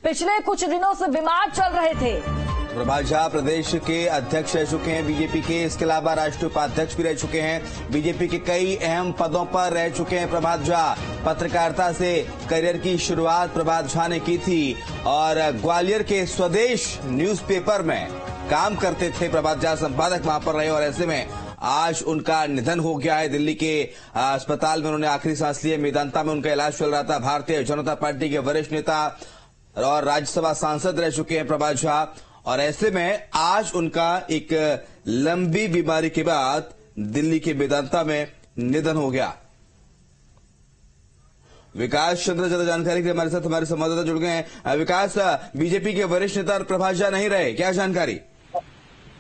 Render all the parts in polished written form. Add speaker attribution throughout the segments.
Speaker 1: पिछले कुछ दिनों से बीमार चल रहे थे।
Speaker 2: प्रभात झा प्रदेश के अध्यक्ष रह चुके हैं बीजेपी के, इसके अलावा राष्ट्रीय उपाध्यक्ष भी रह चुके हैं। बीजेपी के कई अहम पदों पर रह चुके हैं प्रभात झा। पत्रकारिता से करियर की शुरुआत प्रभात झा ने की थी और ग्वालियर के स्वदेश न्यूज़पेपर में काम करते थे। प्रभात झा संपादक वहां पर रहे और ऐसे में आज उनका निधन हो गया है। दिल्ली के अस्पताल में उन्होंने आखिरी सांस ली है। मेदांता में उनका इलाज चल रहा था। भारतीय जनता पार्टी के वरिष्ठ नेता और राज्यसभा सांसद रह चुके हैं प्रभात झा और ऐसे में आज उनका एक लंबी बीमारी के बाद दिल्ली के मेदांता में निधन हो गया। विकास चंद्र ज्यादा जानकारी के लिए हमारे साथ हमारे संवाददाता जुड़ गए हैं। विकास, बीजेपी के वरिष्ठ नेता प्रभात झा नहीं रहे, क्या जानकारी?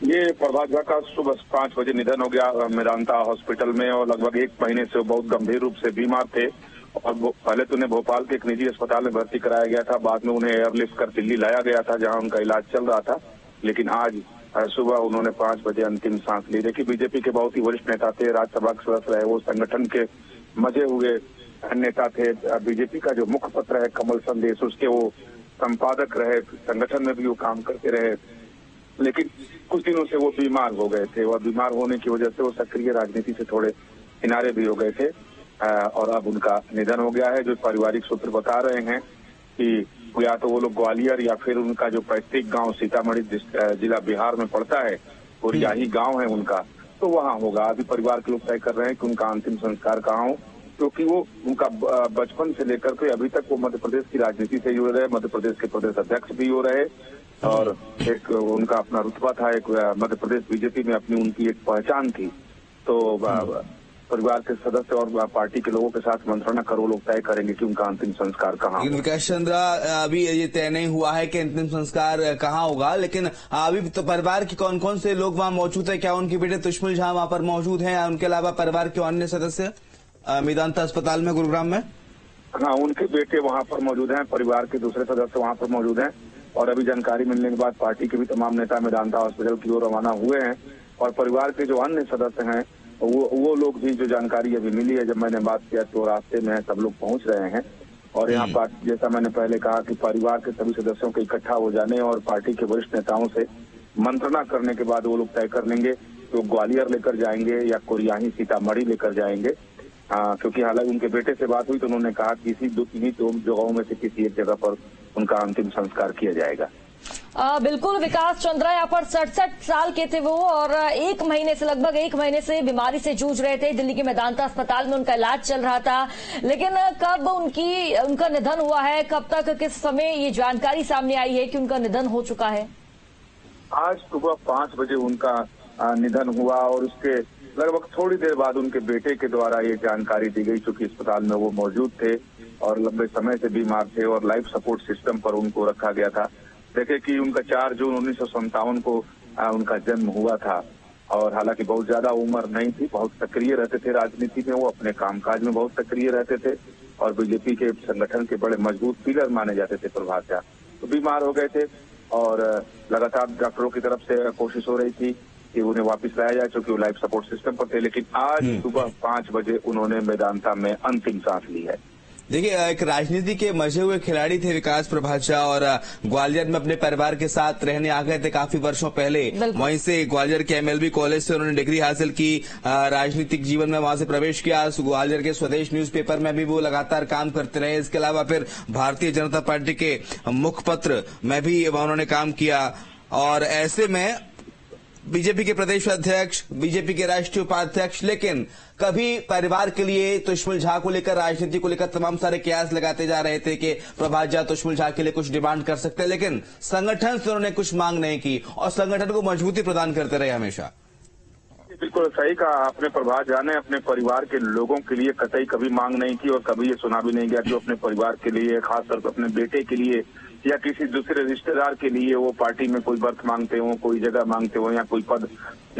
Speaker 3: ये प्रभात झा का सुबह 5 बजे निधन हो गया मेदांता हॉस्पिटल में और लगभग 1 महीने से वो बहुत गंभीर रूप से बीमार थे और पहले तो उन्हें भोपाल के एक निजी अस्पताल में भर्ती कराया गया था। बाद में उन्हें एयरलिफ्ट कर दिल्ली लाया गया था जहां उनका इलाज चल रहा था। लेकिन आज सुबह उन्होंने 5 बजे अंतिम सांस ली। देखिए, बीजेपी के बहुत ही वरिष्ठ नेता थे, राज्यसभा के सदस्य रहे, वो संगठन के मजे हुए नेता थे। बीजेपी का जो मुख्य पत्र है कमल संदेश, उसके वो संपादक रहे, संगठन में भी वो काम करते रहे। लेकिन कुछ दिनों से वो बीमार हो गए थे और बीमार होने की वजह से वो सक्रिय राजनीति से थोड़े किनारे भी हो गए थे और अब उनका निधन हो गया है। जो पारिवारिक सूत्र बता रहे हैं कि या तो वो लोग ग्वालियर या फिर उनका जो पैतृक गांव सीतामढ़ी जिला बिहार में पड़ता है और यही गांव है उनका, तो वहां होगा। अभी परिवार के लोग तय कर रहे हैं कि उनका अंतिम संस्कार कहाँ हो, क्योंकि वो उनका बचपन से लेकर के अभी तक वो मध्य प्रदेश की राजनीति से जुड़े रहे, मध्य प्रदेश के प्रदेश अध्यक्ष भी हो रहे और एक उनका अपना रुतबा था, एक मध्य प्रदेश बीजेपी में अपनी उनकी एक पहचान थी। तो परिवार के सदस्य और पार्टी के लोगों के साथ मंत्रणा कर वो लोग तय करेंगे कि उनका अंतिम संस्कार कहाँ।
Speaker 2: विकास चंद्र, अभी ये तय नहीं हुआ है कि अंतिम संस्कार कहाँ होगा, लेकिन अभी तो परिवार के कौन कौन से लोग वहाँ मौजूद है? क्या उनके बेटे तुष्मिल झा वहाँ पर मौजूद हैं? उनके अलावा परिवार के अन्य सदस्य मेदांता अस्पताल में गुरुग्राम में?
Speaker 3: हाँ, उनके बेटे वहाँ पर मौजूद हैं, परिवार के दूसरे सदस्य वहाँ पर मौजूद हैं और अभी जानकारी मिलने के बाद पार्टी के भी तमाम नेता मेदांता हॉस्पिटल की ओर रवाना हुए हैं और परिवार के जो अन्य सदस्य हैं वो लोग भी, जो जानकारी अभी मिली है, जब मैंने बात किया तो रास्ते में सब लोग पहुंच रहे हैं और यहाँ पर जैसा मैंने पहले कहा कि परिवार के सभी सदस्यों के इकट्ठा हो जाने और पार्टी के वरिष्ठ नेताओं से मंत्रणा करने के बाद वो लोग तय कर लेंगे तो ग्वालियर लेकर जाएंगे या कोरियाही सीतामढ़ी लेकर जाएंगे। क्योंकि हालांकि उनके बेटे से बात हुई तो उन्होंने कहा कि इसी दो जगहों में से किसी एक जगह पर उनका अंतिम संस्कार किया जाएगा।
Speaker 1: बिल्कुल विकास चंद्रा, यहाँ पर 67 साल के थे वो और लगभग एक महीने से बीमारी से जूझ रहे थे। दिल्ली के मेदांता अस्पताल में उनका इलाज चल रहा था। लेकिन कब उनका निधन हुआ है, कब तक, किस समय ये जानकारी सामने आई है कि उनका निधन हो चुका है?
Speaker 3: आज सुबह 5 बजे उनका निधन हुआ और उसके लगभग थोड़ी देर बाद उनके बेटे के द्वारा ये जानकारी दी गई, चूंकि अस्पताल में वो मौजूद थे और लंबे समय से बीमार थे और लाइफ सपोर्ट सिस्टम पर उनको रखा गया था। देखे कि उनका 4 जून 1957 को उनका जन्म हुआ था और हालांकि बहुत ज्यादा उम्र नहीं थी, बहुत सक्रिय रहते थे राजनीति में, वो अपने कामकाज में बहुत सक्रिय रहते थे और बीजेपी के संगठन के बड़े मजबूत पिलर माने जाते थे प्रभात झा। तो बीमार हो गए थे और लगातार डॉक्टरों की तरफ से कोशिश हो रही थी कि उन्हें वापस लाया जाए, क्योंकि वो लाइफ सपोर्ट सिस्टम पर थे। लेकिन आज सुबह 5 बजे उन्होंने मेदांता में अंतिम सांस ली है।
Speaker 2: देखिए, एक राजनीति के मजे हुए खिलाड़ी थे विकास प्रभात झा और ग्वालियर में अपने परिवार के साथ रहने आ गए थे काफी वर्षों पहले। वहीं से ग्वालियर के MLB कॉलेज से उन्होंने डिग्री हासिल की, राजनीतिक जीवन में वहां से प्रवेश किया। ग्वालियर के स्वदेश न्यूज़पेपर में भी वो लगातार काम करते रहे। इसके अलावा फिर भारतीय जनता पार्टी के मुखपत्र में भी उन्होंने काम किया और ऐसे में बीजेपी के प्रदेश अध्यक्ष, बीजेपी के राष्ट्रीय उपाध्यक्ष, लेकिन कभी परिवार के लिए तुष्मिल झा को लेकर, राजनीति को लेकर तमाम सारे कयास लगाते जा रहे थे कि प्रभात झा तुष्मिल झा के लिए कुछ डिमांड कर सकते हैं, लेकिन संगठन से उन्होंने कुछ मांग नहीं की और संगठन को मजबूती प्रदान करते रहे हमेशा।
Speaker 3: बिल्कुल सही कहा आपने। प्रभात झा ने अपने परिवार के लोगों के लिए कतई कभी मांग नहीं की और कभी ये सुना भी नहीं गया जो अपने परिवार के लिए, खासतौर पर अपने बेटे के लिए या किसी दूसरे रिश्तेदार के लिए वो पार्टी में कोई बर्थ मांगते हो, कोई जगह मांगते हो या कोई पद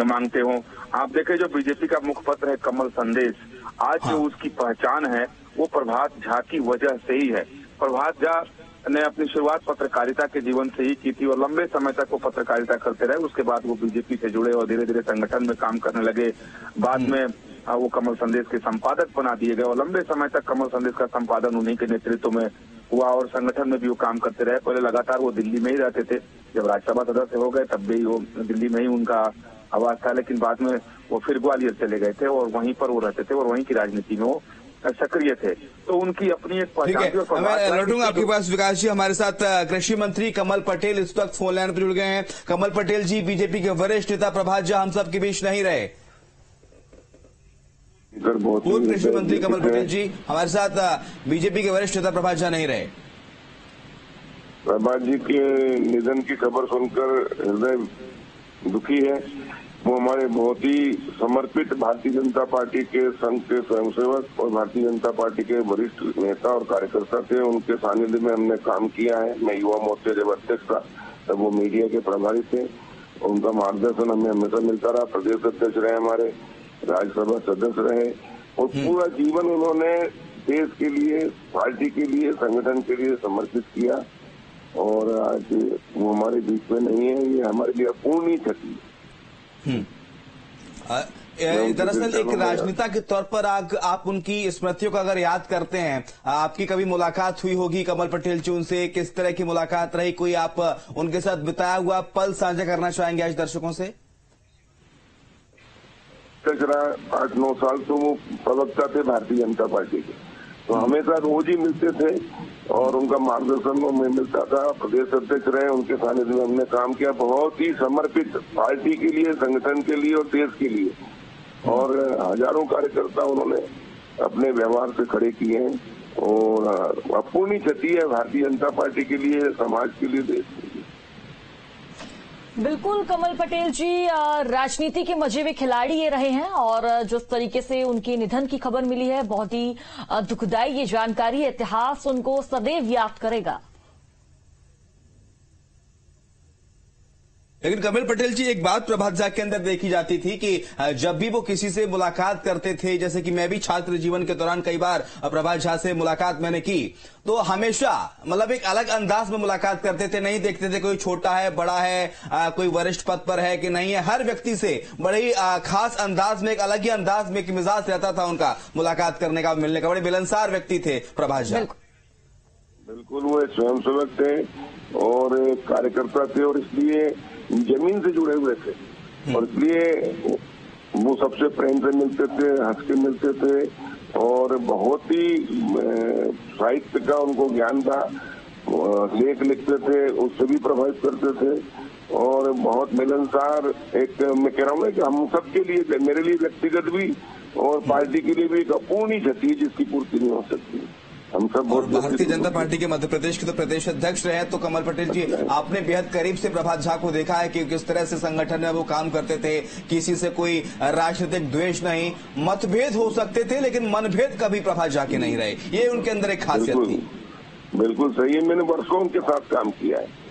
Speaker 3: मांगते हो। आप देखें, जो बीजेपी का मुखपत्र है कमल संदेश, आज जो उसकी पहचान है वो प्रभात झा की वजह से ही है। प्रभात झा ने अपनी शुरुआत पत्रकारिता के जीवन से ही की थी और लंबे समय तक वो पत्रकारिता करते रहे। उसके बाद वो बीजेपी से जुड़े और धीरे धीरे संगठन में काम करने लगे। बाद में वो कमल संदेश के संपादक बना दिए गए और लंबे समय तक कमल संदेश का संपादन उन्हीं के नेतृत्व में हुआ और संगठन में भी वो काम करते रहे। पहले लगातार वो दिल्ली में ही रहते थे, जब राज्यसभा सदस्य हो गए तब भी वो दिल्ली में ही उनका आवास था, लेकिन बाद में वो फिर ग्वालियर चले गए थे और वहीं पर वो रहते थे और वहीं की राजनीति में वो सक्रिय थे। तो उनकी अपनी एक पहचान थी।
Speaker 2: मैं लौटूंगा आपके पास। विकास जी, हमारे साथ कृषि मंत्री कमल पटेल इस वक्त फोन लाइन पर जुड़ गए हैं। कमल पटेल जी, बीजेपी के वरिष्ठ नेता प्रभात झा हम सब के बीच नहीं रहे। पूर्व कृषि मंत्री कमल पटेल जी हमारे साथ, बीजेपी के वरिष्ठ नेता प्रभात झा नहीं रहे।
Speaker 4: प्रभात जी के निधन की खबर सुनकर हृदय दुखी है। वो हमारे बहुत ही समर्पित भारतीय जनता पार्टी के संघ के स्वयंसेवक और भारतीय जनता पार्टी के वरिष्ठ नेता और कार्यकर्ता थे। उनके सानिध्य में हमने काम किया है। मैं युवा मोर्चा जब अध्यक्ष था तब वो मीडिया के प्रभारी थे। उनका मार्गदर्शन हमें हमेशा मिलता रहा। प्रदेश अध्यक्ष रहे, हमारे राज्यसभा सदस्य रहे और पूरा जीवन उन्होंने देश के लिए, पार्टी के लिए, संगठन के लिए समर्पित किया और आज वो हमारे बीच में नहीं है। ये हमारे लिए अपूर्णीय क्षति है।
Speaker 2: दरअसल एक राजनेता के तौर पर आप उनकी स्मृतियों को अगर याद करते हैं, आपकी कभी मुलाकात हुई होगी कमल पटेल जी उनसे, किस तरह की मुलाकात रही? कोई आप उनके साथ बिताया हुआ पल साझा करना चाहेंगे आज दर्शकों से?
Speaker 4: 8-9 साल तो वो प्रवक्ता थे भारतीय जनता पार्टी के, तो हमेशा रोज ही मिलते थे और उनका मार्गदर्शन हमें मिलता था। प्रदेश अध्यक्ष रहे, उनके सानिध्य में हमने काम किया। बहुत ही समर्पित पार्टी के लिए, संगठन के लिए और देश के लिए, और हजारों कार्यकर्ता उन्होंने अपने व्यवहार से खड़े किए हैं और अपूर्णीय क्षति है भारतीय जनता पार्टी के लिए, समाज के लिए, देश के लिए।
Speaker 1: बिल्कुल कमल पटेल जी राजनीति के मजे हुए खिलाड़ी ये रहे हैं और जिस तरीके से उनके निधन की खबर मिली है बहुत ही दुखदायी ये जानकारी। इतिहास उनको सदैव याद करेगा।
Speaker 2: लेकिन कमल पटेल जी, एक बात प्रभात झा के अंदर देखी जाती थी कि जब भी वो किसी से मुलाकात करते थे, जैसे कि मैं भी छात्र जीवन के दौरान कई बार प्रभात झा से मुलाकात मैंने की, तो हमेशा मतलब एक अलग अंदाज में मुलाकात करते थे। नहीं देखते थे कोई छोटा है, बड़ा है, कोई वरिष्ठ पद पर है कि नहीं है। हर व्यक्ति से बड़े ही खास अंदाज में, एक अलग ही अंदाज में, एक मिजाज रहता था उनका मुलाकात करने का, मिलने का। बड़े मिलनसार व्यक्ति थे प्रभात झा।
Speaker 4: बिल्कुल, वो एक स्वयंसेवक थे और एक कार्यकर्ता थे और इसलिए जमीन से जुड़े हुए थे और इसलिए वो सबसे प्रेम से मिलते थे, हंस के मिलते थे और बहुत ही साहित्य का उनको ज्ञान था। लेख लिखते थे, उससे भी प्रभावित करते थे और बहुत मिलनसार। एक मैं कह रहा हूँ ना कि हम सबके लिए, मेरे लिए व्यक्तिगत भी और पार्टी के लिए भी एक अपूर्णीय क्षति है जिसकी पूर्ति नहीं हो सकती। हम सब बहुत
Speaker 2: भारतीय जनता पार्टी के मध्य प्रदेश के तो प्रदेश अध्यक्ष रहे हैं, तो कमल पटेल जी आपने बेहद करीब से प्रभात झा को देखा है कि किस तरह से संगठन में वो काम करते थे। किसी से कोई राजनीतिक द्वेष नहीं, मतभेद हो सकते थे लेकिन मनभेद कभी प्रभात झा के नहीं रहे। ये उनके अंदर एक खासियत थी।
Speaker 4: बिल्कुल सही है, मैंने वर्षों उनके साथ काम किया है।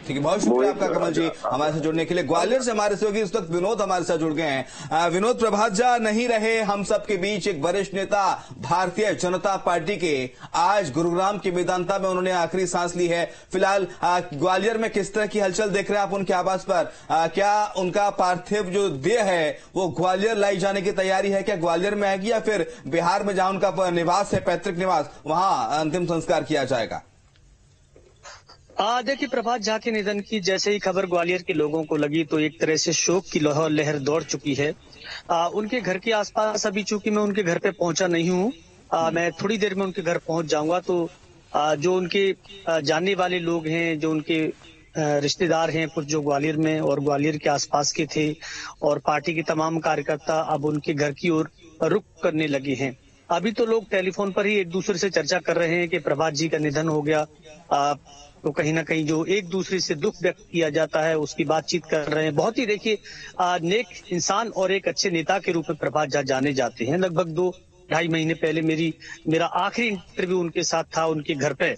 Speaker 2: ठीक है, बहुत शुक्रिया आपका कमल जी हमारे साथ जुड़ने के लिए। ग्वालियर से हमारे सहयोगी इस वक्त विनोद हमारे साथ जुड़ गए हैं। विनोद, प्रभात झा नहीं रहे हम सबके बीच, एक वरिष्ठ नेता भारतीय जनता पार्टी के, आज गुरुग्राम की मेदांता में उन्होंने आखिरी सांस ली है। फिलहाल ग्वालियर में किस तरह की हलचल देख रहे हैं आप उनके आवास पर? क्या उनका पार्थिव जो देह है वो ग्वालियर लाई जाने की तैयारी है? क्या ग्वालियर में आएगी या फिर बिहार में जहां उनका निवास है, पैतृक निवास, वहां अंतिम संस्कार किया जाएगा?
Speaker 5: देखिए, प्रभात झा के निधन की जैसे ही खबर ग्वालियर के लोगों को लगी तो एक तरह से शोक की लहर दौड़ चुकी है। उनके घर के आसपास अभी चूंकि मैं उनके घर पे पहुंचा नहीं हूं, मैं थोड़ी देर में उनके घर पहुंच जाऊंगा तो जो उनके जानने वाले लोग हैं, जो उनके रिश्तेदार हैं कुछ जो ग्वालियर में और ग्वालियर के आसपास के थे और पार्टी के तमाम कार्यकर्ता अब उनके घर की ओर रुख करने लगे हैं। अभी तो लोग टेलीफोन पर ही एक दूसरे से चर्चा कर रहे हैं कि प्रभात जी का निधन हो गया, तो कहीं ना कहीं जो एक दूसरे से दुख व्यक्त किया जाता है उसकी बातचीत कर रहे हैं। बहुत ही देखिए नेक इंसान और एक अच्छे नेता के रूप में प्रभात झा जाने जाते हैं। लगभग 2-2.5 महीने पहले मेरा आखिरी इंटरव्यू उनके साथ था उनके घर पे,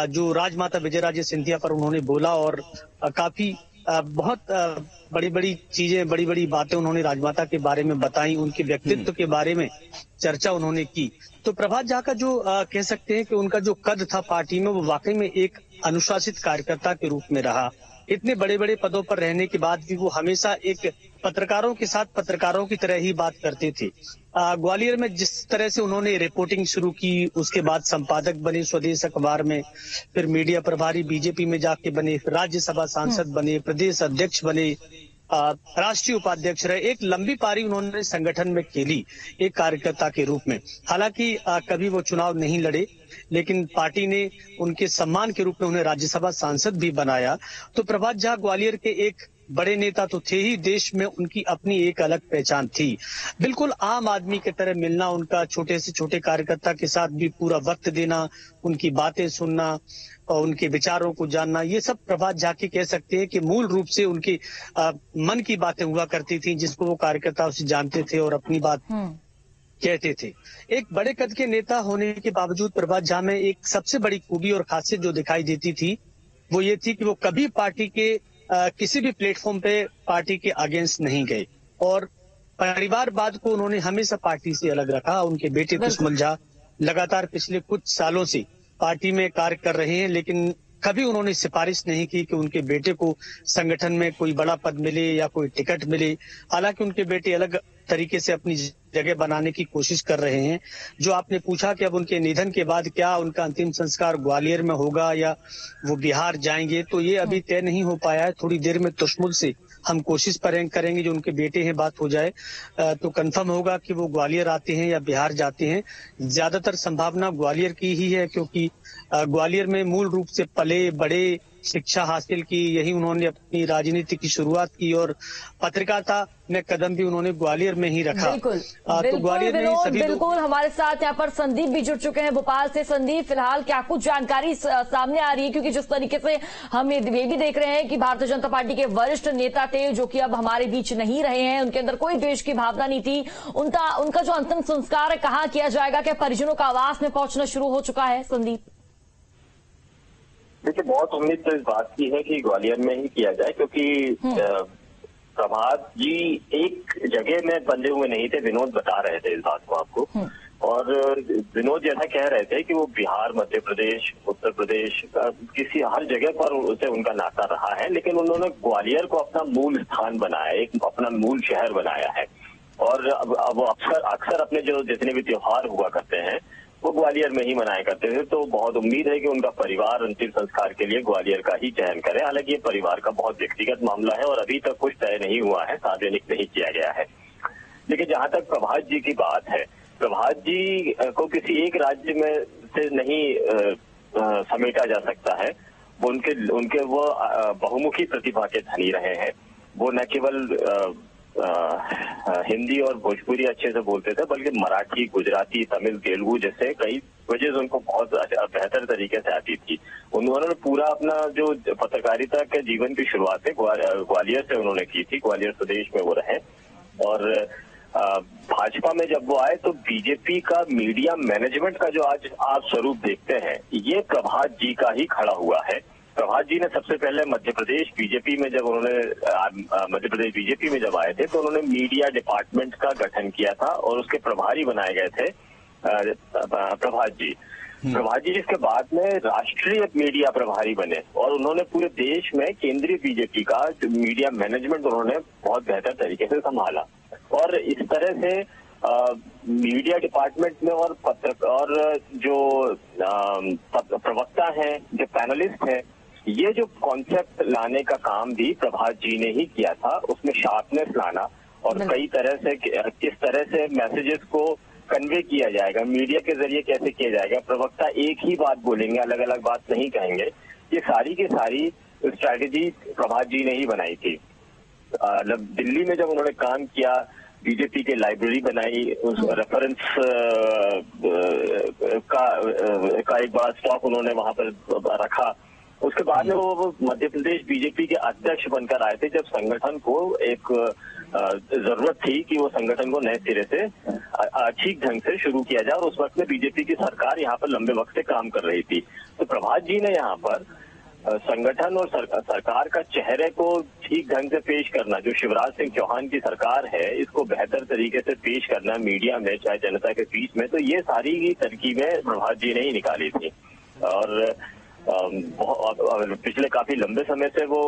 Speaker 5: जो राजमाता विजयराजे सिंधिया पर उन्होंने बोला और काफी बहुत बड़ी बड़ी चीजें, बड़ी बड़ी बातें उन्होंने राजमाता के बारे में बताई, उनके व्यक्तित्व के बारे में चर्चा उन्होंने की। तो प्रभात झा का जो कह सकते हैं कि उनका जो कद था पार्टी में, वो वाकई में एक अनुशासित कार्यकर्ता के रूप में रहा, इतने बड़े बड़े पदों पर रहने के बाद भी वो हमेशा एक पत्रकारों के साथ पत्रकारों की तरह ही बात करते थे। ग्वालियर में जिस तरह से उन्होंने रिपोर्टिंग शुरू की, उसके बाद संपादक बने स्वदेश अखबार में, फिर मीडिया प्रभारी बीजेपी में जाके बने, फिर राज्यसभा सांसद बने, प्रदेश अध्यक्ष बने, राष्ट्रीय उपाध्यक्ष रहे। एक लंबी पारी उन्होंने संगठन में खेली एक कार्यकर्ता के रूप में। हालांकि कभी वो चुनाव नहीं लड़े, लेकिन पार्टी ने उनके सम्मान के रूप में उन्हें राज्यसभा सांसद भी बनाया। तो प्रभात झा ग्वालियर के एक बड़े नेता तो थे ही, देश में उनकी अपनी एक अलग पहचान थी। बिल्कुल आम आदमी की तरह मिलना, उनका छोटे से छोटे कार्यकर्ता के साथ भी पूरा वक्त देना, उनकी बातें सुनना और उनके विचारों को जानना, ये सब प्रभात झा के कह सकते हैं कि मूल रूप से उनकी मन की बातें हुआ करती थी, जिसको वो कार्यकर्ता से जानते थे और अपनी बात कहते थे। एक बड़े कद के नेता होने के बावजूद प्रभात झा में एक सबसे बड़ी खूबी और खासियत जो दिखाई देती थी वो ये थी कि वो कभी पार्टी के किसी भी प्लेटफॉर्म पे पार्टी के अगेंस्ट नहीं गए और परिवारवाद को उन्होंने हमेशा पार्टी से अलग रखा। उनके बेटे दुश्मन झा लगातार पिछले कुछ सालों से पार्टी में कार्य कर रहे हैं, लेकिन कभी उन्होंने सिफारिश नहीं की कि उनके बेटे को संगठन में कोई बड़ा पद मिले या कोई टिकट मिले। हालांकि उनके बेटे अलग तरीके से अपनी जगह बनाने की कोशिश कर रहे हैं। जो आपने पूछा कि अब उनके निधन के बाद क्या उनका अंतिम संस्कार ग्वालियर में होगा या वो बिहार जाएंगे, तो ये अभी तय नहीं हो पाया है। थोड़ी देर में तुष्मुल से हम कोशिश करेंगे, जो उनके बेटे हैं बात हो जाए तो कंफर्म होगा कि वो ग्वालियर आते हैं या बिहार जाते हैं। ज्यादातर संभावना ग्वालियर की ही है, क्योंकि ग्वालियर में मूल रूप से पले बड़े, शिक्षा हासिल की, यही उन्होंने अपनी राजनीति की शुरुआत की और पत्रकारिता में कदम भी उन्होंने ग्वालियर में ही रखा।
Speaker 1: बिल्कुल,
Speaker 5: तो ग्वालियर में सभी
Speaker 1: बिल्कुल हमारे साथ यहाँ पर संदीप भी जुड़ चुके हैं भोपाल से। संदीप, फिलहाल क्या कुछ जानकारी सामने आ रही है, क्योंकि जिस तरीके से हम ये भी देख रहे हैं कि भारतीय जनता पार्टी के वरिष्ठ नेता थे जो कि अब हमारे बीच नहीं रहे हैं, उनके अंदर कोई द्वेष की भावना नहीं थी, उनका जो अंतिम संस्कार है कहाँ किया जाएगा, क्या परिजनों का आवास में पहुंचना शुरू हो चुका है? संदीप,
Speaker 6: देखिए, बहुत उम्मीद तो इस बात की है कि ग्वालियर में ही किया जाए, क्योंकि प्रभात जी एक जगह में बंधे हुए नहीं थे। विनोद बता रहे थे इस बात को आपको, और विनोद जैसा कह रहे थे कि वो बिहार, मध्य प्रदेश, उत्तर प्रदेश किसी हर जगह पर उसे उनका नाता रहा है, लेकिन उन्होंने ग्वालियर को अपना मूल स्थान बनाया, एक अपना मूल शहर बनाया है। और अब अक्सर अपने जो जितने भी त्योहार हुआ करते हैं वो ग्वालियर में ही मनाया करते थे। तो बहुत उम्मीद है कि उनका परिवार अंतिम संस्कार के लिए ग्वालियर का ही चयन करे। हालांकि ये परिवार का बहुत व्यक्तिगत मामला है और अभी तक कुछ तय नहीं हुआ है, सार्वजनिक नहीं किया गया है। लेकिन जहां तक प्रभात जी की बात है, प्रभात जी को किसी एक राज्य में से नहीं समेटा जा सकता है। उनके वो बहुमुखी प्रतिभा के धनी रहे हैं। वो न केवल हिंदी और भोजपुरी अच्छे से बोलते थे, बल्कि मराठी, गुजराती, तमिल, तेलुगु जैसे कई वजह से उनको बहुत बेहतर तरीके से आती थी। उन्होंने पूरा अपना जो पत्रकारिता के जीवन की शुरुआत है ग्वालियर से उन्होंने की थी। ग्वालियर प्रदेश में वो रहे और भाजपा में जब वो आए तो बीजेपी का मीडिया मैनेजमेंट का जो आज आप स्वरूप देखते हैं, ये प्रभात जी का ही खड़ा हुआ है। प्रभात जी ने सबसे पहले मध्य प्रदेश बीजेपी में जब आए थे तो उन्होंने मीडिया डिपार्टमेंट का गठन किया था और उसके प्रभारी बनाए गए थे प्रभात जी। प्रभात जी इसके बाद में राष्ट्रीय मीडिया प्रभारी बने और उन्होंने पूरे देश में केंद्रीय बीजेपी का जो मीडिया मैनेजमेंट उन्होंने बहुत बेहतर तरीके से संभाला। और इस तरह से मीडिया डिपार्टमेंट में और जो प्रवक्ता हैं, जो पैनलिस्ट हैं, ये जो कॉन्सेप्ट लाने का काम भी प्रभात जी ने ही किया था। उसमें शार्पनेस लाना और कई तरह से किस तरह से मैसेजेस को कन्वे किया जाएगा, मीडिया के जरिए कैसे किया जाएगा, प्रवक्ता एक ही बात बोलेंगे, अलग अलग बात नहीं कहेंगे, ये सारी की सारी स्ट्रैटेजी प्रभात जी ने ही बनाई थी। दिल्ली में जब उन्होंने काम किया, बीजेपी की लाइब्रेरी बनाई, उस रेफरेंस का एक बड़ा स्टॉक उन्होंने वहां पर रखा। उसके बाद में वो मध्य प्रदेश बीजेपी के अध्यक्ष बनकर आए थे जब संगठन को एक जरूरत थी कि वो संगठन को नए सिरे से ठीक ढंग से शुरू किया जाए, और उस वक्त में बीजेपी की सरकार यहाँ पर लंबे वक्त से काम कर रही थी। तो प्रभात जी ने यहाँ पर संगठन और सरकार का चेहरे को ठीक ढंग से पेश करना, जो शिवराज सिंह चौहान की सरकार है, इसको बेहतर तरीके से पेश करना मीडिया में, चाहे जनता के बीच में, तो ये सारी तरकीबें प्रभात जी ने ही निकाली थी। और पिछले काफी लंबे समय से वो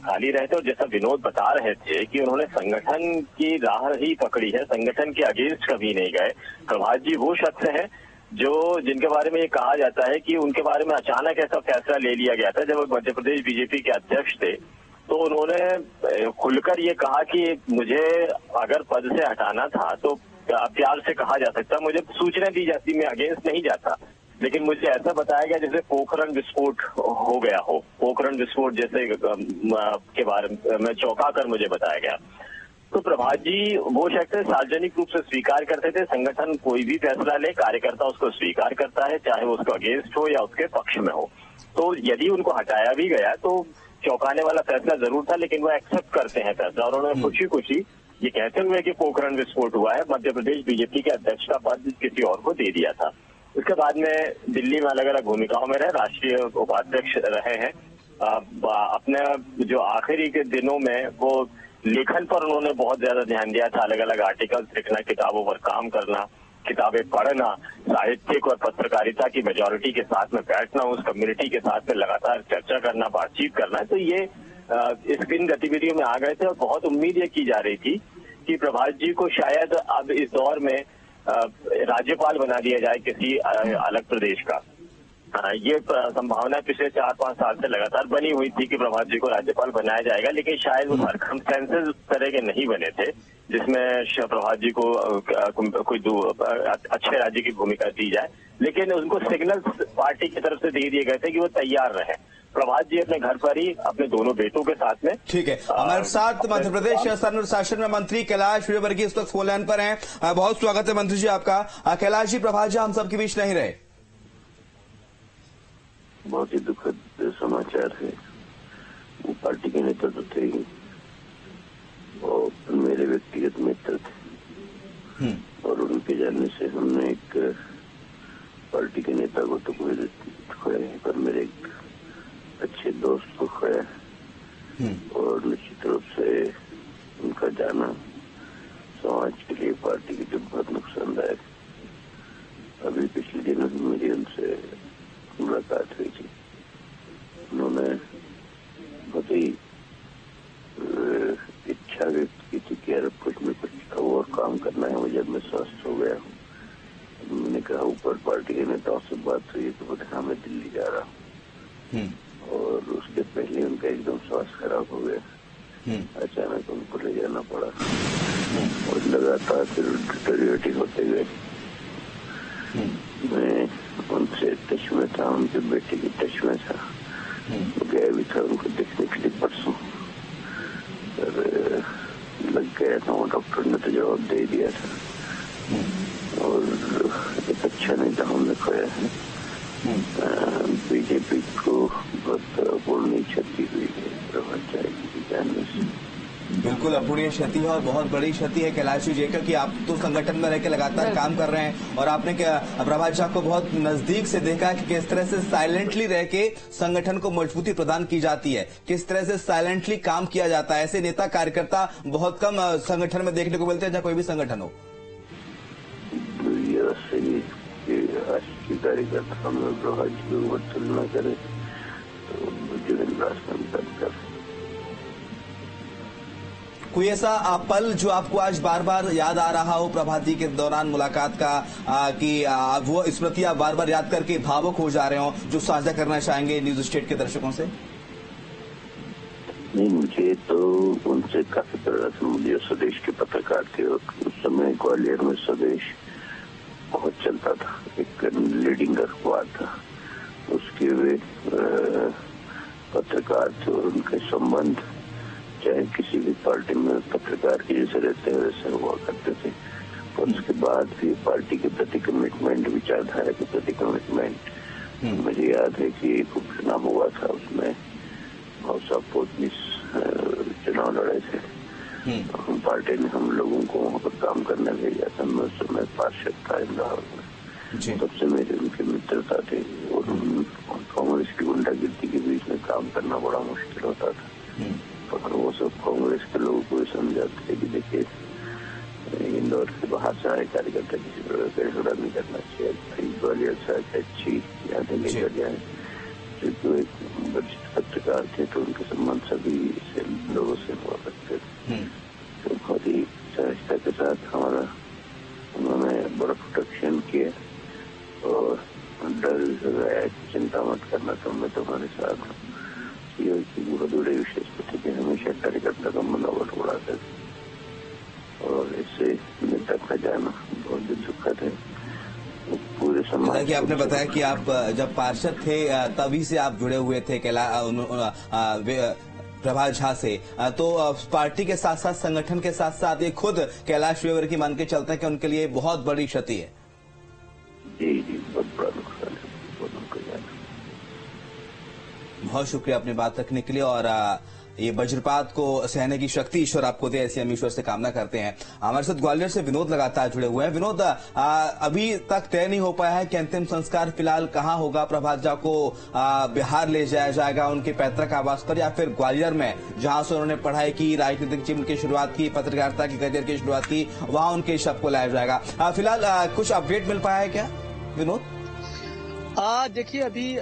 Speaker 6: खाली रहे थे। और जैसा विनोद बता रहे थे कि उन्होंने संगठन की राह ही पकड़ी है, संगठन के अगेंस्ट कभी नहीं गए। प्रभात जी वो शख्स है जिनके बारे में ये कहा जाता है कि उनके बारे में अचानक ऐसा फैसला ले लिया गया था। जब वो मध्य प्रदेश बीजेपी के अध्यक्ष थे तो उन्होंने खुलकर ये कहा कि मुझे अगर पद से हटाना था तो प्यार से कहा जा सकता, मुझे सूचना दी जाती, मैं अगेंस्ट नहीं जाता, लेकिन मुझे ऐसा बताया गया जैसे पोखरण विस्फोट हो गया हो। पोखरण विस्फोट जैसे के बारे में चौंका कर मुझे बताया गया। तो प्रभात जी वो शख्स सार्वजनिक रूप से स्वीकार करते थे, संगठन कोई भी फैसला ले कार्यकर्ता उसको स्वीकार करता है, चाहे वो उसको अगेंस्ट हो या उसके पक्ष में हो। तो यदि उनको हटाया भी गया तो चौंकाने वाला फैसला जरूर था, लेकिन वो एक्सेप्ट करते हैं फैसला। और उन्होंने खुशी खुशी ये कहते हुए कि पोखरण विस्फोट हुआ है, मध्य प्रदेश बीजेपी के अध्यक्ष का पद किसी और को दे दिया था। उसके बाद में दिल्ली में अलग अलग भूमिकाओं में रहे, राष्ट्रीय उपाध्यक्ष रहे हैं। अपने जो आखिरी के दिनों में वो लेखन पर उन्होंने बहुत ज्यादा ध्यान दिया था, अलग अलग आर्टिकल्स लिखना, किताबों पर काम करना, किताबें पढ़ना, साहित्यिक और पत्रकारिता की मेजॉरिटी के साथ में बैठना, उस कम्युनिटी के साथ में लगातार चर्चा करना, बातचीत करना। तो ये इन गतिविधियों में आ गए थे और बहुत उम्मीद ये की जा रही थी कि प्रभात जी को शायद अब इस दौर में राज्यपाल बना दिया जाए किसी अलग प्रदेश का। ये संभावना पिछले 4-5 साल से लगातार बनी हुई थी कि प्रभात जी को राज्यपाल बनाया जाएगा, लेकिन शायद वो सर्कमस्टेंसेस उस तरह के नहीं बने थे जिसमें प्रभात जी को कोई अच्छे राज्य की भूमिका दी जाए। लेकिन उनको सिग्नल पार्टी की तरफ से दे दिए गए थे कि वो तैयार रहे। प्रभात जी अपने घर पर ही अपने दोनों बेटों के साथ में।
Speaker 2: ठीक है, हमारे साथ मध्य प्रदेश शासन में मंत्री कैलाश विजयवर्गीय इस वक्त फोन लाइन पर हैं। बहुत स्वागत है मंत्री जी आपका। कैलाश जी, प्रभात जी हम सबके बीच नहीं रहे।
Speaker 4: बहुत ही दुखद समाचार है। वो पार्टी के नेता तो थे ही और मेरे व्यक्तिगत मित्र थे, और उनके जाने से हमने एक पार्टी के नेता को तो खोया है, पर मेरे एक अच्छे दोस्त को खोया है। और निश्चित रूप से उनका जाना समाज के लिए, पार्टी के लिए बहुत नुकसानदायक। अभी पिछले दिनों मेरी उनसे मुलाकात हुई थी। उन्होंने बहुत ही इच्छा व्यक्त की थी कि यार कुछ में कुछ और काम करना है मुझे, मैं स्वस्थ हो गया हूँ। मैंने कहा ऊपर पार्टी के नेताओं से बात हुई तो बोले हाँ मैं दिल्ली जा रहा हूँ। और उसके पहले उनका एकदम स्वास्थ्य खराब हो गया, अचानक उनको ले जाना पड़ा और लगातार फिर डिटेरियोरेटिंग होते गए। मैं उनसे टच में था, उनके बेटे की टच में था, गया भी था उनको देखने के लिए परसों, पर लग गया था। वो डॉक्टर ने तो जवाब दे दिया था और एक अच्छा नेता हमने खोया है। बीजेपी को बहुत पूर्ण क्षति हुई है प्रभात जी जाने से।
Speaker 2: बिल्कुल अपूर्णीय क्षति है और बहुत बड़ी क्षति है कैलाश जी जेकर कि आप तो संगठन में रहकर लगातार काम कर रहे हैं और आपने प्रभात जी को बहुत नजदीक से देखा है कि किस तरह से साइलेंटली रह के संगठन को मजबूती प्रदान की जाती है, किस तरह से साइलेंटली काम किया जाता है। ऐसे नेता कार्यकर्ता बहुत कम संगठन में देखने को मिलते हैं, चाहे कोई भी संगठन हो।
Speaker 4: कार्यकर्ता में प्रभात जी को तुलना करे तो
Speaker 2: कोई ऐसा पल जो आपको आज बार बार याद आ रहा हो प्रभात जी के दौरान मुलाकात का, कि वो स्मृति आप बार बार याद करके भावुक हो जा रहे हो, जो साझा करना चाहेंगे न्यूज स्टेट के दर्शकों से?
Speaker 4: नहीं, मुझे तो उनसे काफी प्रेरणा था। मुझे स्वदेश के पत्रकार थे, उस समय ग्वालियर में स्वदेश बहुत चलता था, एक लीडिंग अखबार था, उसके वे पत्रकार थे और उनके संबंध चाहे किसी भी पार्टी में पत्रकार के जैसे रहते हैं वैसे हुआ करते थे। और उसके बाद भी पार्टी के प्रति कमिटमेंट, विचारधारा के प्रति कमिटमेंट। मुझे याद है कि एक उपचुनाव हुआ था, उसमें भावसा पोतनीस चुनाव लड़े थे। हम पार्टी ने हम लोगों को वहाँ पर काम करने भेजा था। मैं उस समय पार्षद था इंदौर में, तब से मेरे उनके मित्रता थे और कांग्रेस की गुंडागिर्दी के बीच में काम करना बड़ा मुश्किल होता था। और वो सब कांग्रेस के लोगों को समझाते थे कि देखिए इंदौर के बाहर से आए कार्यकर्ता किसी प्रकार का झगड़ा नहीं करना चाहिए, ग्वालियर से अच्छी यादें लेकर जाए। जो एक वरिष्ठ पत्रकार थे, तो उनके सम्मान सभी से लोगों से हुआ करते थे। तो बहुत ही सहजता के साथ हमारा उन्होंने बड़ा प्रोटेक्शन किया और डर लगाया, चिंता मत करना, तो मैं तुम्हारे साथ हूँ। बहुत बड़े विशेष थे कि हमेशा कार्यकर्ता का मनोबल बढ़ाते थे और इससे नेता का जाना बहुत दुखद है। पूरे समाज,
Speaker 2: जैसा कि आपने बताया कि आप जब पार्षद थे तभी से आप जुड़े हुए थे प्रभात झा से, तो पार्टी के साथ साथ संगठन के साथ साथ ये खुद कैलाश विजयवर्गीय मान के चलते हैं कि उनके लिए बहुत बड़ी क्षति है।
Speaker 4: जी जी, बहुत बड़ा नुकसान है,
Speaker 2: बहुत शुक्रिया अपनी बात रखने के लिए और ये वज्रपात को सहने की शक्ति ईश्वर आपको दे, ऐसी हम ईश्वर से कामना करते हैं। हमारे साथ ग्वालियर से विनोद लगातार जुड़े हुए हैं। विनोद, अभी तक तय नहीं हो पाया है कि अंतिम संस्कार फिलहाल कहाँ होगा? प्रभात झा को बिहार ले जाया जाएगा उनके पैतृक आवास पर, या फिर ग्वालियर में जहां से उन्होंने पढ़ाई की, राजनीतिक जीवन की शुरुआत की, पत्रकारिता की करियर की शुरुआत की, वहां उनके शव को लाया जाएगा? फिलहाल कुछ अपडेट मिल पाया है क्या विनोद?
Speaker 5: देखिए, अभी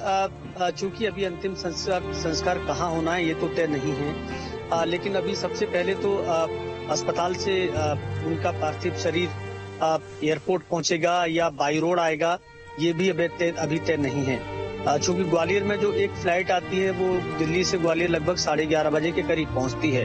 Speaker 5: चूंकि अभी अंतिम संस्कार कहाँ होना है ये तो तय नहीं है, लेकिन अभी सबसे पहले तो अस्पताल से उनका पार्थिव शरीर एयरपोर्ट पहुंचेगा या बाई रोड आएगा, ये भी अभी तय नहीं है। चूंकि ग्वालियर में जो एक फ्लाइट आती है वो दिल्ली से ग्वालियर लगभग 11:30 बजे के करीब पहुंचती है,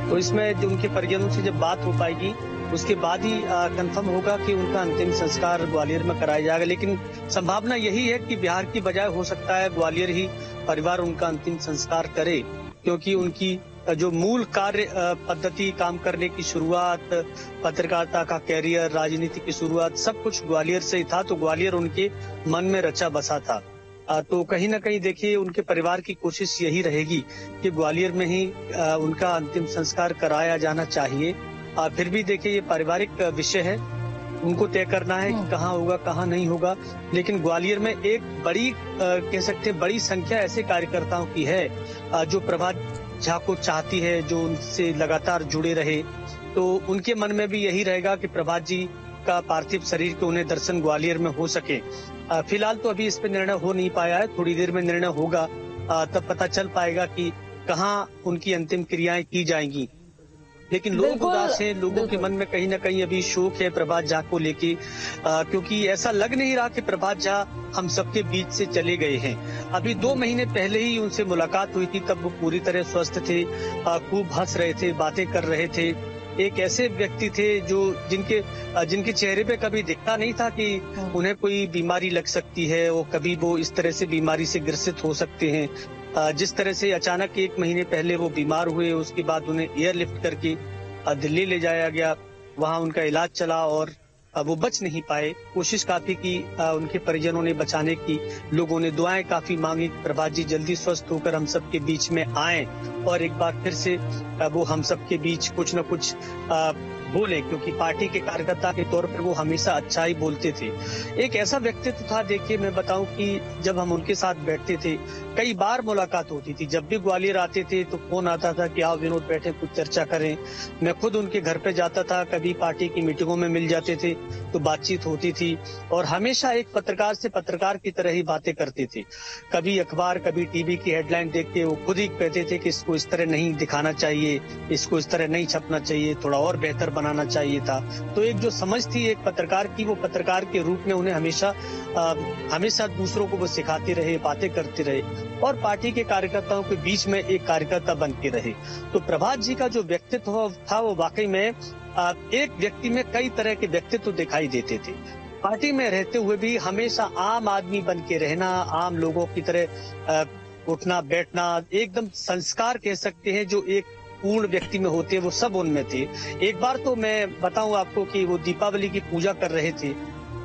Speaker 5: तो इसमें जो उनके परिजनों से जब बात हो पाएगी उसके बाद ही कंफर्म होगा कि उनका अंतिम संस्कार ग्वालियर में कराया जाएगा। लेकिन संभावना यही है कि बिहार की बजाय हो सकता है ग्वालियर ही परिवार उनका अंतिम संस्कार करे, क्योंकि उनकी जो मूल कार्य पद्धति, काम करने की शुरुआत, पत्रकारिता का कैरियर, राजनीति की शुरुआत, सब कुछ ग्वालियर से ही था, तो ग्वालियर उनके मन में रचा बसा था। तो कहीं ना कहीं देखिए उनके परिवार की कोशिश यही रहेगी कि ग्वालियर में ही उनका अंतिम संस्कार कराया जाना चाहिए। फिर भी देखिए ये पारिवारिक विषय है, उनको तय करना है कि कहाँ होगा कहाँ नहीं होगा। लेकिन ग्वालियर में एक बड़ी कह सकते हैं बड़ी संख्या ऐसे कार्यकर्ताओं की है जो प्रभात झा को चाहती है, जो उनसे लगातार जुड़े रहे, तो उनके मन में भी यही रहेगा कि प्रभात जी का पार्थिव शरीर के उन्हें दर्शन ग्वालियर में हो सके। फिलहाल तो अभी इस पे निर्णय हो नहीं पाया है, थोड़ी देर में निर्णय होगा, तब पता चल पाएगा कि कहाँ उनकी अंतिम क्रियाएं की जाएंगी। लेकिन लोग उदास हैं, लोगों के मन में कहीं ना कहीं अभी शोक है प्रभात झा को लेके, क्योंकि ऐसा लग नहीं रहा कि प्रभात झा हम सबके बीच से चले गए हैं। अभी 2 महीने पहले ही उनसे मुलाकात हुई थी, तब वो पूरी तरह स्वस्थ थे, खूब हंस रहे थे, बातें कर रहे थे। एक ऐसे व्यक्ति थे जो जिनके चेहरे पे कभी दिखता नहीं था कि उन्हें कोई बीमारी लग सकती है, वो कभी वो इस तरह से बीमारी से ग्रसित हो सकते हैं। जिस तरह से अचानक 1 महीने पहले वो बीमार हुए, उसके बाद उन्हें एयरलिफ्ट करके दिल्ली ले जाया गया, वहां उनका इलाज चला और वो बच नहीं पाए। कोशिश काफी की उनके परिजनों ने बचाने की, लोगों ने दुआएं काफी मांगी, प्रभात जी जल्दी स्वस्थ होकर हम सबके बीच में आए और एक बार फिर से वो हम सबके बीच कुछ न कुछ बोले, क्योंकि पार्टी के कार्यकर्ता के तौर पर वो हमेशा अच्छा ही बोलते थे। एक ऐसा व्यक्तित्व था, देखिए मैं बताऊं कि जब हम उनके साथ बैठते थे कई बार मुलाकात होती थी। जब भी ग्वालियर आते थे तो फोन आता था कि आओ विनोद बैठे कुछ चर्चा करें। मैं खुद उनके घर पे जाता था, कभी पार्टी की मीटिंगों में मिल जाते थे तो बातचीत होती थी और हमेशा एक पत्रकार से पत्रकार की तरह ही बातें करते थे। कभी अखबार, कभी टीवी की हेडलाइन देख के वो खुद ही कहते थे कि इसको इस तरह नहीं दिखाना चाहिए, इसको इस तरह नहीं छपना चाहिए, थोड़ा और बेहतर बनाना चाहिए था। तो एक जो समझ थी एक पत्रकार की, वो पत्रकार के रूप में उन्हें हमेशा दूसरों को वो सिखाते रहे, बातें करते रहे और पार्टी के कार्यकर्ताओं के बीच में एक कार्यकर्ता बन के रहे। तो प्रभात जी का जो व्यक्तित्व था वो वाकई में एक व्यक्ति में कई तरह के व्यक्तित्व दिखाई देते थे। पार्टी में रहते हुए भी हमेशा आम आदमी बन के रहना, आम लोगों की तरह उठना बैठना, एकदम संस्कार कह सकते हैं जो एक पूर्ण व्यक्ति में होते हैं, वो सब उनमें थे। एक बार तो मैं बताऊं आपको कि वो दीपावली की पूजा कर रहे थे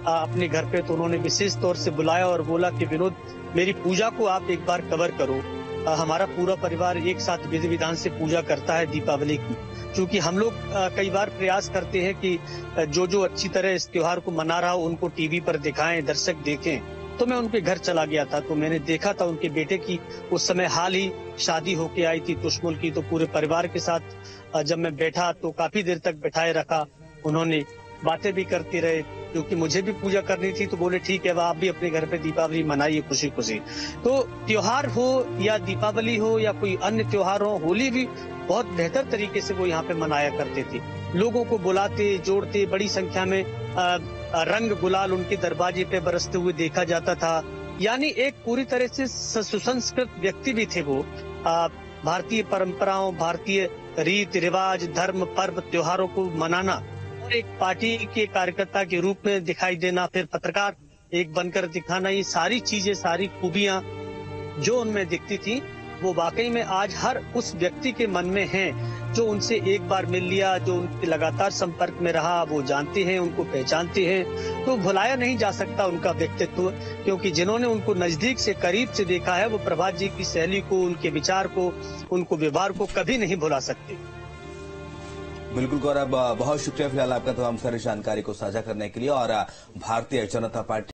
Speaker 5: अपने घर पे, तो उन्होंने विशेष तौर से बुलाया और बोला कि विनोद मेरी पूजा को आप एक बार कवर करो। हमारा पूरा परिवार एक साथ विधि विधान से पूजा करता है दीपावली की, क्योंकि हम लोग कई बार प्रयास करते हैं कि जो अच्छी तरह इस त्योहार को मना रहा हो उनको टीवी पर दिखाएं, दर्शक देखें। तो मैं उनके घर चला गया था, तो मैंने देखा था उनके बेटे की उस समय हाल ही शादी होके आई थी तुष्मुल की। तो पूरे परिवार के साथ जब मैं बैठा तो काफी देर तक बैठाए रखा, उन्होंने बातें भी करते रहे। क्योंकि मुझे भी पूजा करनी थी, तो बोले ठीक है, आप भी अपने घर पे दीपावली मनाइए खुशी खुशी। तो त्योहार हो या दीपावली हो या कोई अन्य त्योहार हो, होली भी बहुत बेहतर तरीके से वो यहाँ पे मनाया करते थे। लोगों को बुलाते, जोड़ते, बड़ी संख्या में रंग गुलाल उनके दरवाजे पे बरसते हुए देखा जाता था। यानी एक पूरी तरह से सुसंस्कृत व्यक्ति भी थे वो। भारतीय परंपराओं, भारतीय रीति रिवाज, धर्म, पर्व, त्योहारों को मनाना और एक पार्टी के कार्यकर्ता के रूप में दिखाई देना, फिर पत्रकार एक बनकर दिखाना, ये सारी चीजें, सारी खूबियां जो उनमें दिखती थी, वो वाकई में आज हर उस व्यक्ति के मन में हैं जो उनसे एक बार मिल लिया, जो उनके लगातार संपर्क में रहा, वो जानते हैं, उनको पहचानते हैं। तो भुलाया नहीं जा सकता उनका व्यक्तित्व, क्योंकि जिन्होंने उनको नजदीक से, करीब से देखा है, वो प्रभात जी की शैली को, उनके विचार को, उनको व्यवहार को कभी नहीं भुला सकते।
Speaker 2: बिल्कुल गौरव, बहुत शुक्रिया फिलहाल आपका तमाम सारी जानकारी को साझा करने के लिए। और भारतीय जनता पार्टी